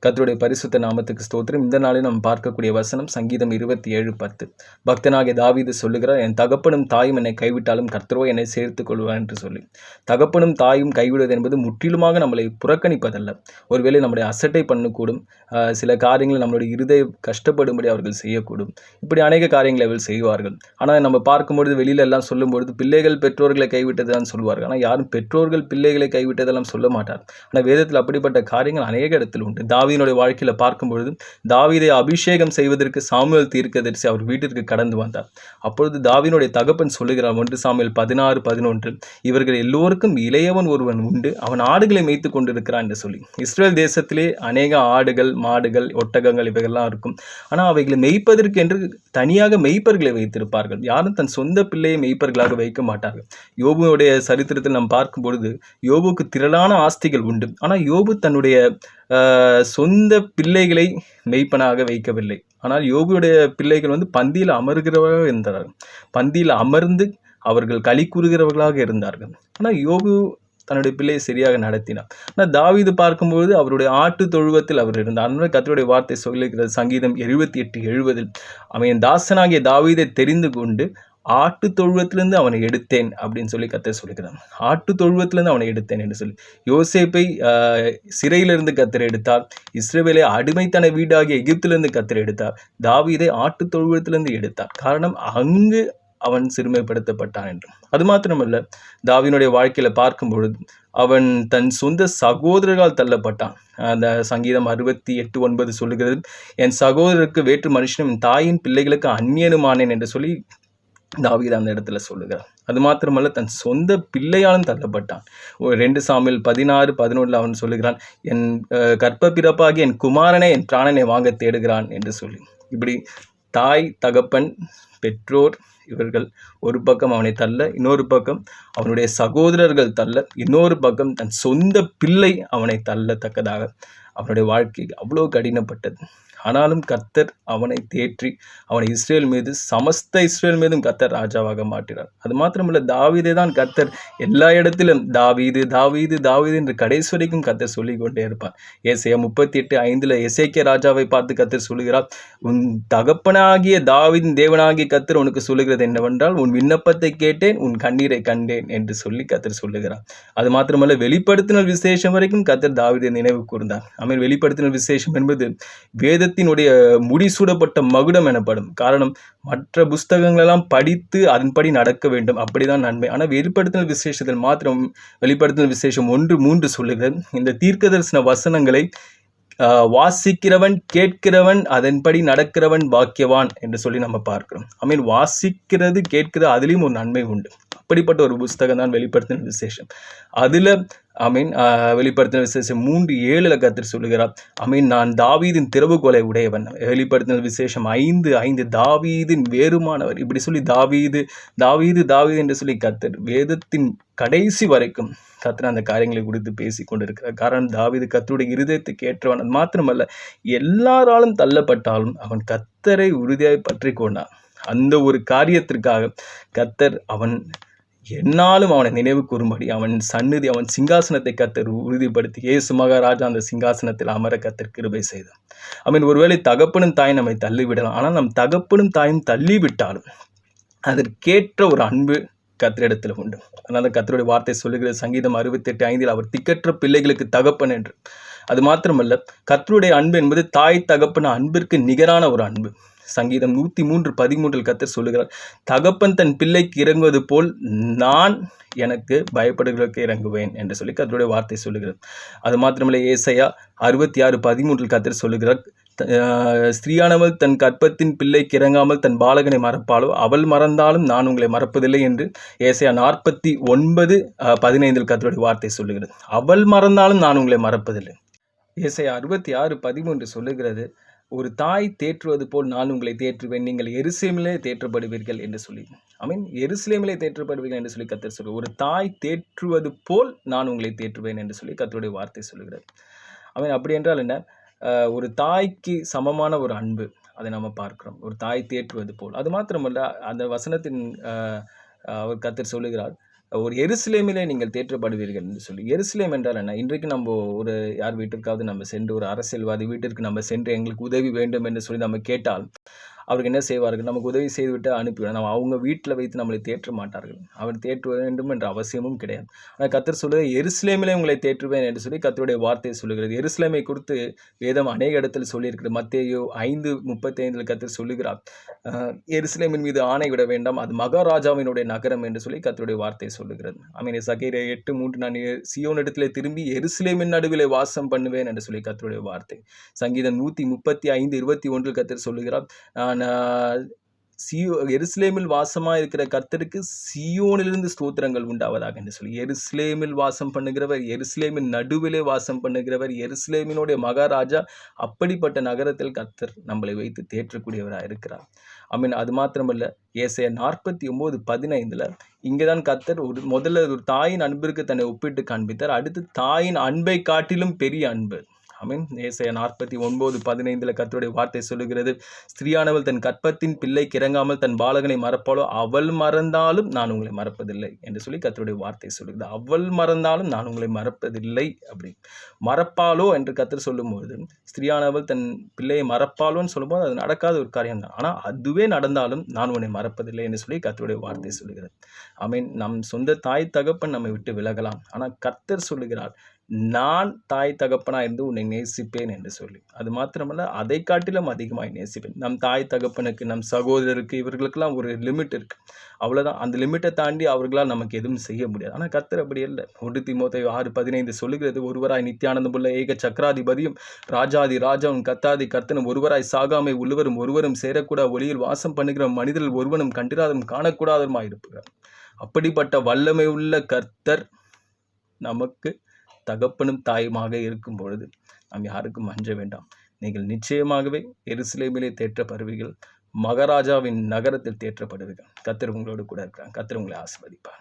கர்த்தருடைய பரிசுத்த நாமத்துக்கு ஸ்தோத்திரம். இந்த நாளில் நாம் பார்க்கக்கூடிய வசனம் சங்கீதம் 27:10. பக்தனாகிய தாவீது சொல்லுகிறார், என் தகப்பனும் தாயும் என்னை கைவிட்டாலும் கர்த்தரோ என்னை சேர்த்துக் கொள்வார் என்று சொல்லி. தகப்பனும் தாயும் கைவிடுவது என்பது முற்றிலுமாக நம்மளை புறக்கணிப்பதல்ல. ஒருவேளை நம்முடைய அசட்டை பண்ணக்கூடும், சில காரியங்களை நம்மளுடைய இருதயம் கஷ்டப்படும்படி அவர்கள் செய்யக்கூடும். இப்படி அநேக காரியங்களை அவர்கள் செய்வார்கள். ஆனால் நம்ம பார்க்கும்பொழுது வெளியில எல்லாம் சொல்லும்பொழுது பிள்ளைகள் பெற்றோர்களை கைவிட்டது தான் சொல்வார்கள். ஆனால் யாரும் பெற்றோர்கள் பிள்ளைகளை கைவிட்டதெல்லாம் சொல்ல மாட்டார். ஆனால் வேதத்தில் அப்படிப்பட்ட காரியங்கள் அநேக இடத்தில் உண்டு. தாவீதுடைய வாழ்க்கையில பார்க்கும்பொழுது தாவீதை அபிஷேகம் செய்வதற்கு சாமுவேல் தீர்க்கதரிசி அவர் வீட்டிற்கு கடந்து வந்தார். அப்பொழுது தாவீதுடைய தகப்பன் சொல்லுகிறார் 1 சாமுவேல் 16:11, இவர்கள் எல்லோருக்கும் இளையவன் ஒருவன் உண்டு, அவன் ஆடுகளை மேய்த்துக் கொண்டிருக்கிறான் என்று சொல்லி. இஸ்ரேல் தேசத்திலே அநேக ஆடுகள், மாடுகள், ஒட்டகங்கள் இவைகள்லாம் இருக்கும். ஆனால் அவைகளை மேய்ப்பதற்கு என்று தனியாக மெய்ப்பர்களை வைத்திருப்பார்கள். யாரும் தன் சொந்த பிள்ளையை மெய்ப்பர்களாக வைக்க மாட்டார்கள். யோபுடைய சரித்திரத்தில் நாம் பார்க்கும் பொழுது யோபுக்கு திரளான ஆஸ்திகள் உண்டு. ஆனால் யோபு தன்னுடைய சொந்த பிள்ளைகளை மெய்ப்பனாக வைக்கவில்லை. ஆனால் யோபுடைய பிள்ளைகள் பந்தியில் அமர்கிறவர்களாக இருந்தார்கள். பந்தியில் அமர்ந்து அவர்கள் களி கூறுகிறவர்களாக இருந்தார்கள். ஆனால் யோபு தன்னுடைய பிள்ளையை சரியாக நடத்தினார். ஆனால் தாவீது பார்க்கும்போது அவருடைய ஆட்டு தொழுவத்தில் அவர் இருந்தார். அதனால கர்த்தருடைய வார்த்தை சொல்லுகிறது சங்கீதம் 78:70, அவன் தாசனாகிய தாவீதை தெரிந்து கொண்டு ஆட்டு தொழுவத்திலிருந்து அவனை எடுத்தேன் அப்படின்னு சொல்லி கர்த்தர் சொல்லுகிறார். ஆட்டு தொழுவத்திலிருந்து அவனை எடுத்தேன் என்று சொல்லி. யோசேப்பை சிறையிலிருந்து கர்த்தர் எடுத்தார். இஸ்ரவேலை அடிமைத்தன வீடாகிய எகிப்திலிருந்து கர்த்தர் எடுத்தார். தாவீதை ஆட்டு தொழுவத்திலிருந்து எடுத்தார். காரணம், அங்கு அவன் சிறுமைப்படுத்தப்பட்டான் என்று. அது மாத்திரமல்ல, தாவீதுடைய வாழ்க்கையில பார்க்கும் பொழுது அவன் தன் சொந்த சகோதரரால் தள்ளப்பட்டான். அந்த சங்கீதம் 68:9 சொல்லுகிறது, என் சகோதரருக்கு வேற்று மனுஷனும் என் தாயின் பிள்ளைகளுக்கு அந்நியனுமானேன் என்று சொல்லி தாவீது அந்த இடத்துல சொல்லுகிறார். அது மாத்திரமல்ல, தன் சொந்த பிள்ளையாலும் தள்ளப்பட்டான். 2 சாமுவேல் 16:11 அவன் சொல்லுகிறான், என் கற்ப பிறப்பாகி என் குமாரனை என் பிராணனை வாங்க தேடுகிறான் என்று சொல்லி. இப்படி தாய், தகப்பன், பெற்றோர் இவர்கள் ஒரு பக்கம் அவனை தள்ள, இன்னொரு பக்கம் அவனுடைய சகோதரர்கள் தள்ள, இன்னொரு பக்கம் தன் சொந்த பிள்ளை அவனை தள்ளத்தக்கதாக அவனுடைய வாழ்க்கை அவ்வளோ கடினப்பட்டது. ஆனாலும் கர்த்தர் அவனை தேற்றி அவனை இஸ்ரேல் மீது, சமஸ்த இஸ்ரேல் மீதும் கர்த்தர் ராஜாவாக மாற்றினார். அது மாத்திரமல்ல, தாவீதை தான் கர்த்தர் எல்லா இடத்திலும் தாவீது தாவீது தாவீது என்று கடைசி வரைக்கும் கர்த்தர் சொல்லிக் கொண்டே இருப்பார். ஏசாயா 38:5 எசேக்கியா ராஜாவை பார்த்து கர்த்தர் சொல்லுகிறார், உன் தகப்பனாகிய தாவீதின் தேவனாகிய கர்த்தர் உனக்கு சொல்லுகிறது என்னவென்றால், உன் விண்ணப்பத்தை கேட்டேன், உன் கண்ணீரை கண்டேன் என்று சொல்லி கர்த்தர் சொல்லுகிறார். அது மாத்திரமல்ல, வெளிப்படுத்தினல் விசேஷம் வரைக்கும் கர்த்தர் தாவீதை நினைவு கூர்ந்தார். அவன் வெளிப்படுத்தினல் விசேஷம் என்பது வேதத்தினுடைய முடிசூடப்பட்ட மகுடம் எனப்படும். காரணம், மற்ற புஸ்தகங்களெல்லாம் படித்து அதன்படி நடக்க வேண்டும், அப்படிதான் நன்மை. ஆனால் வெளிப்படுத்தினல் விசேஷத்தில் மாத்திரம் வெளிப்படுத்தினல் விசேஷம் 1:3 சொல்லுகிறது, இந்த தீர்க்க தரிசன வசனங்களை வாசிக்கிறவன், கேட்கிறவன், அதன்படி நடக்கிறவன் பாக்கியவான் என்று சொல்லி நம்ம பார்க்கிறோம். வாசிக்கிறது, கேட்கிறது, அதுலேயும் ஒரு நன்மை உண்டு. அப்படிப்பட்ட ஒரு புஸ்தகம் தான் வெளிப்படுத்தின விசேஷம். அதுல வெளிப்படுத்தின விசேஷம் 3:7 கர்த்தர் சொல்லுகிறார், நான் தாவீதின் திறவுகோலை உடையவன். வெளிப்படுத்தின விசேஷம் 5:5 தாவீதின் வேறுமானவர். இப்படி சொல்லி தாவீது தாவீது தாவீது என்று சொல்லி கர்த்தர் வேதத்தின் கடைசி வரைக்கும் கர்த்தர் அந்த காரியங்களை குறித்து பேசி கொண்டிருக்கிறார். காரணம், தாவீது கர்த்தருடைய இருதயத்துக்கு ஏற்றவன். அது மாத்திரமல்ல, எல்லாராலும் தள்ளப்பட்டாலும் அவன் கர்த்தரை உறுதியாய் பற்றி கொண்டான். அந்த ஒரு காரியத்திற்காக கர்த்தர் அவன் என்னாலும் அவனை நினைவு கூறும்படி அவன் சந்நிதி, அவன் சிங்காசனத்தை கர்த்தர் உறுதிப்படுத்தி இயேசு மகாராஜா அந்த சிங்காசனத்தில் அமர கர்த்தர் கிருபை செய்தார். ஒருவேளை தகப்பனும் தாயும் நம்மை தள்ளிவிடலாம். ஆனால் நம் தகப்பனும் தாயும் தள்ளிவிட்டாலும் அதற்கேற்ற ஒரு அன்பு கர்த்தரிடத்தில் உண்டு. அதனால கர்த்தருடைய வார்த்தை சொல்லுகிறது சங்கீதம் 68:5, அவர் திக்கற்ற பிள்ளைகளுக்கு தகப்பன் என்று. அது மாத்திரமல்ல, கர்த்தருடைய அன்பு என்பது தாய் தகப்பன் அன்பிற்கு நிகரான ஒரு அன்பு. சங்கீதம் 103:13 கர்த்தர் சொல்லுகிறார், தகப்பன் தன் பிள்ளைக்கு இறங்குவது போல் நான் எனக்கு பயப்படுகிறவர்களுக்கு இறங்குவேன் என்று சொல்லி கர்த்தருடைய வார்த்தை சொல்லுகிறது. அது மாத்திரமல்ல, ஏசாயா 66:13 கர்த்தர் சொல்லுகிறார், ஸ்திரீயானவள் தன் கற்பத்தின் பிள்ளைக்கு இறங்காமல் தன் பாலகனை மறப்பாளோ, அவள் மறந்தாலும் நான் உங்களை மறப்பதில்லை என்று ஏசாயா 49:15 கர்த்தருடைய வார்த்தை சொல்லுகிறது. அவள் மறந்தாலும் நான் உங்களை மறப்பதில்லை. ஏசாயா 66:13 சொல்லுகிறது, ஒரு தாய் தேற்றுவது போல் நான் உங்களை தேற்றுவேன், நீங்கள் எருசலேமிலே தேற்றப்படுவீர்கள் என்று சொல்லி. எருசலேமிலே தேற்றப்படுவீர்கள் என்று சொல்லி கர்த்தர் சொல்லுவார். ஒரு தாய் தேற்றுவது போல் நான் உங்களை தேற்றுவேன் என்று சொல்லி கர்த்தருடைய வார்த்தை சொல்லுகிறார். அப்படி என்றால் என்ன? ஒரு தாய்க்கு சமமான ஒரு அன்பு, அதை நம்ம பார்க்கிறோம். ஒரு தாய் தேற்றுவது போல். அது மாத்திரமல்ல, அந்த வசனத்தின் அவர் கர்த்தர் சொல்லுகிறார், ஒரு எருசலேமிலே நீங்கள் தேற்றப்படுவீர்கள் என்று சொல்லி. எருசலேம் என்றால் என்ன? இன்றைக்கு நம்ம ஒரு யார் வீட்டிற்காவது நம்ம சென்று, ஒரு அரசியல்வாதி வீட்டிற்கு நம்ம சென்று எங்களுக்கு உதவி வேண்டும் என்று சொல்லி நம்ம கேட்டால், அவருக்கு என்ன செய்வார்கள்? நமக்கு உதவி செய்துவிட்டு அனுப்பிவிட நம்ம அவங்க வீட்டில் வைத்து நம்மளை தேற்ற மாட்டார்கள். அவர் தேற்ற வேண்டும் என்ற அவசியமும் கிடையாது. ஆனால் கர்த்தர் சொல்லுவது எருசலேமிலே உங்களை தேற்றுவேன் என்று சொல்லி கர்த்தருடைய வார்த்தை சொல்லுகிறது. எருசலேமை குறித்து வேதம் அநேக இடத்தில் சொல்லியிருக்கிறது. மத்தேயு 5:35 கர்த்தர் சொல்லுகிறார், எருசலேமின் மீது ஆணை விட வேண்டாம், அது மகாராஜாவினுடைய நகரம் என்று சொல்லி கர்த்தருடைய வார்த்தை சொல்லுகிறது. ஆமென். சகரியா 8:3 நான் சீயோனிடத்திலே திரும்பி எருசலேமின் நடுவிலே வாசம் பண்ணுவேன் என்று சொல்லி கர்த்தருடைய வார்த்தை. சங்கீதம் 135:21 கர்த்தர் சொல்லுகிறார், எருசலேமில் வாசமாக இருக்கிற கர்த்தருக்கு சீயோனிலிருந்து ஸ்தோத்திரங்கள் உண்டாவதாக என்று சொல்லி. எருசலேமில் வாசம் பண்ணுகிறவர், எருசலேமின் நடுவிலே வாசம் பண்ணுகிறவர், எருசலேமினுடைய மகாராஜா, அப்படிப்பட்ட நகரத்தில் கர்த்தர் நம்மளை வைத்து தேற்றக்கூடியவராக இருக்கிறார். ஆமென். அது மாத்திரமல்ல, ஏசாயா 49:15 இங்கேதான் கர்த்தர் முதல்ல ஒரு தாயின் அன்பிற்கு தன்னை ஒப்பிட்டு காண்பித்தார். அடுத்து தாயின் அன்பை காட்டிலும் பெரிய அன்பு. ஆமென். ஏசாயா 49:15 கர்த்தருடைய வார்த்தை சொல்லுகிறது, ஸ்திரீயானவள் தன் கற்பத்தின் பிள்ளைக்கு இறங்காமல் தன் பாலகனை மறப்பாளோ, அவள் மறந்தாலும் நான் உங்களை மறப்பதில்லை என்று சொல்லி கர்த்தருடைய வார்த்தை சொல்லுகிறது. அவள் மறந்தாலும் நான் உங்களை மறப்பதில்லை. அப்படி மறப்பாளோ என்று கர்த்தர் சொல்லும்போது, ஸ்திரீயானவள் தன் பிள்ளையை மறப்பாளோன்னு சொல்லும்போது அது நடக்காத ஒரு காரியம் தான். ஆனால் அதுவே நடந்தாலும் நான் உன்னை மறப்பதில்லை என்று சொல்லி கர்த்தருடைய வார்த்தை சொல்லுகிறது. ஆமென். நம் சொந்த தாய் தகப்பன் நம்மை விட்டு விலகலாம், ஆனால் கர்த்தர் சொல்லுகிறார், நான் தாய் தகப்பனா இருந்து உன்னை நேசிப்பேன் என்று சொல்லி. அது மாத்திரமல்ல, அதை காட்டிலும் அதிகமாய் நேசிப்பேன். நம் தாய் தகப்பனுக்கு, நம் சகோதரருக்கு, இவர்களுக்கெல்லாம் ஒரு லிமிட் இருக்கு. அவ்வளவுதான். அந்த லிமிட்டை தாண்டி அவர்களால் நமக்கு எதுவும் செய்ய முடியாது. ஆனால் கர்த்தர் அப்படி இல்லை. 1 தீமோத்தேயு 6:15 சொல்லுகிறது, ஒருவராய் நித்தியானந்தமுள்ள ஏக சக்கராதிபதியும் ராஜாதி ராஜாவும் கர்த்தாதி கர்த்தனும் ஒருவராய் சாகாமை உள்ளவரும் ஒருவரும் சேரக்கூட ஒளியில் வாசம் பண்ணுகிற மனிதர்கள் ஒருவனும் கண்டிராதரும் காணக்கூடாதருமாய் இருப்பார். அப்படிப்பட்ட வல்லமை உள்ள கர்த்தர் நமக்கு தகப்பனும் தாயுமாக இருக்கும் பொழுது நாம் யாருக்கும் அஞ்ச வேண்டாம். நீங்கள் நிச்சயமாகவே எருசலேமிலே தேற்றப்படுவீர்கள், மகாராஜாவின் நகரத்தில் தேற்றப்படுவீர்கள். கர்த்தர் உங்களோடு கூட இருக்கிறார். கர்த்தர் உங்களை ஆசீர்வதிப்பார்.